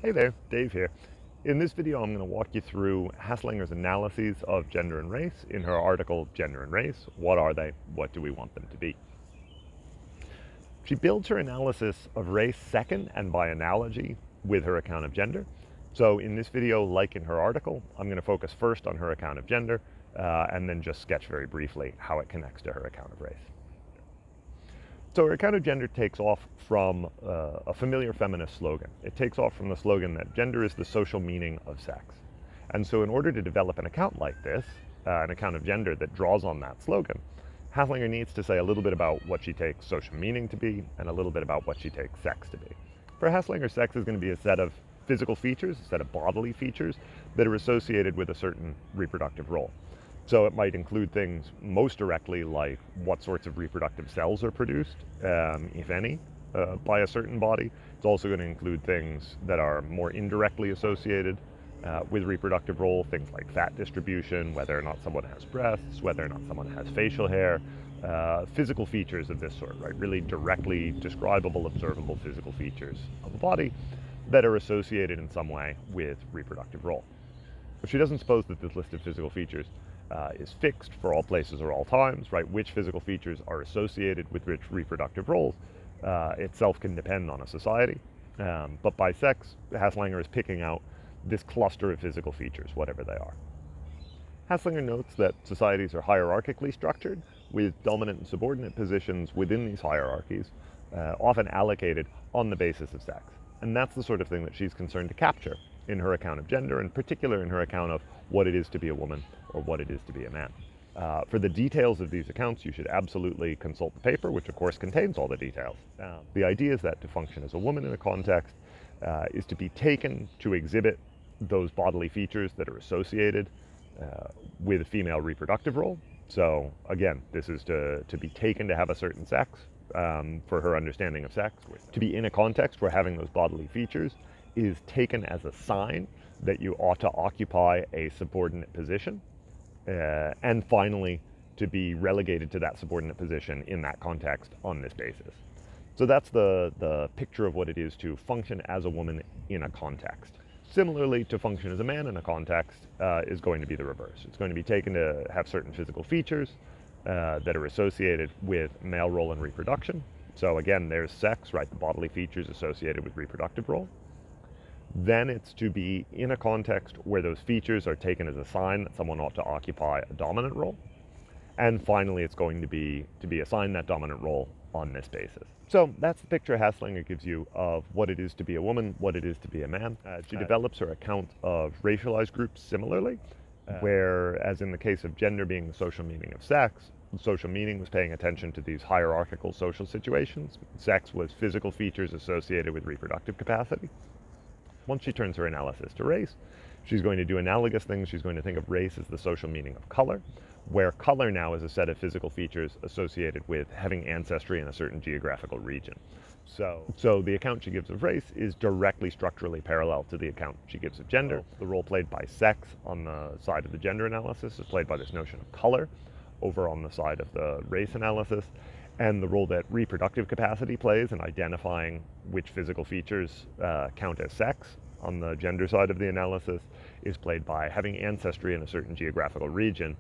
Hey there, Dave here. In this video, I'm going to walk you through Haslanger's analyses of gender and race in her article, Gender and Race. What are they? What do we want them to be? She builds her analysis of race second and by analogy with her account of gender. So in this video, like in her article, I'm going to focus first on her account of gender and then just sketch very briefly how it connects to her account of race. So her account of gender takes off from a familiar feminist slogan. It takes off from the slogan that gender is the social meaning of sex. And so in order to develop an account like this, an account of gender that draws on that slogan, Haslanger needs to say a little bit about what she takes social meaning to be and a little bit about what she takes sex to be. For Haslanger, sex is going to be a set of physical features, a set of bodily features that are associated with a certain reproductive role. So it might include things most directly like what sorts of reproductive cells are produced, if any, by a certain body. It's also going to include things that are more indirectly associated with reproductive role, things like fat distribution, whether or not someone has breasts, whether or not someone has facial hair, physical features of this sort, right? Really directly describable, observable physical features of the body that are associated in some way with reproductive role. But she doesn't suppose that this list of physical features is fixed for all places or all times, right? Which physical features are associated with which reproductive roles itself can depend on a society. But by sex, Haslanger is picking out this cluster of physical features, whatever they are. Haslanger notes that societies are hierarchically structured, with dominant and subordinate positions within these hierarchies, often allocated on the basis of sex. And that's the sort of thing that she's concerned to capture in her account of gender, in particular in her account of what it is to be a woman or what it is to be a man. For the details of these accounts, you should absolutely consult the paper, which of course contains all the details. The idea is that to function as a woman in a context is to be taken to exhibit those bodily features that are associated with a female reproductive role. So again, this is to be taken to have a certain sex for her understanding of sex. To be in a context where having those bodily features is taken as a sign that you ought to occupy a subordinate position. And finally, to be relegated to that subordinate position in that context on this basis. So that's the picture of what it is to function as a woman in a context. Similarly, to function as a man in a context is going to be the reverse. It's going to be taken to have certain physical features that are associated with male role in reproduction. So again, there's sex, right? The bodily features associated with reproductive role. Then it's to be in a context where those features are taken as a sign that someone ought to occupy a dominant role. And finally, it's going to be assigned that dominant role on this basis. So that's the picture Haslanger gives you of what it is to be a woman, what it is to be a man. She develops her account of racialized groups similarly, where, as in the case of gender being the social meaning of sex, the social meaning was paying attention to these hierarchical social situations. Sex was physical features associated with reproductive capacity. Once she turns her analysis to race, she's going to do analogous things. She's going to think of race as the social meaning of color, where color now is a set of physical features associated with having ancestry in a certain geographical region. So the account she gives of race is directly structurally parallel to the account she gives of gender. The role played by sex on the side of the gender analysis is played by this notion of color over on the side of the race analysis. And the role that reproductive capacity plays in identifying which physical features count as sex on the gender side of the analysis is played by having ancestry in a certain geographical region,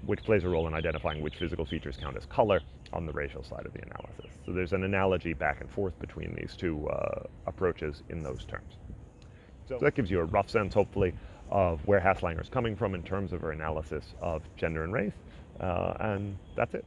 which plays a role in identifying which physical features count as color on the racial side of the analysis. So there's an analogy back and forth between these two approaches in those terms. So that gives you a rough sense, hopefully, of where Haslanger is coming from in terms of her analysis of gender and race, and that's it.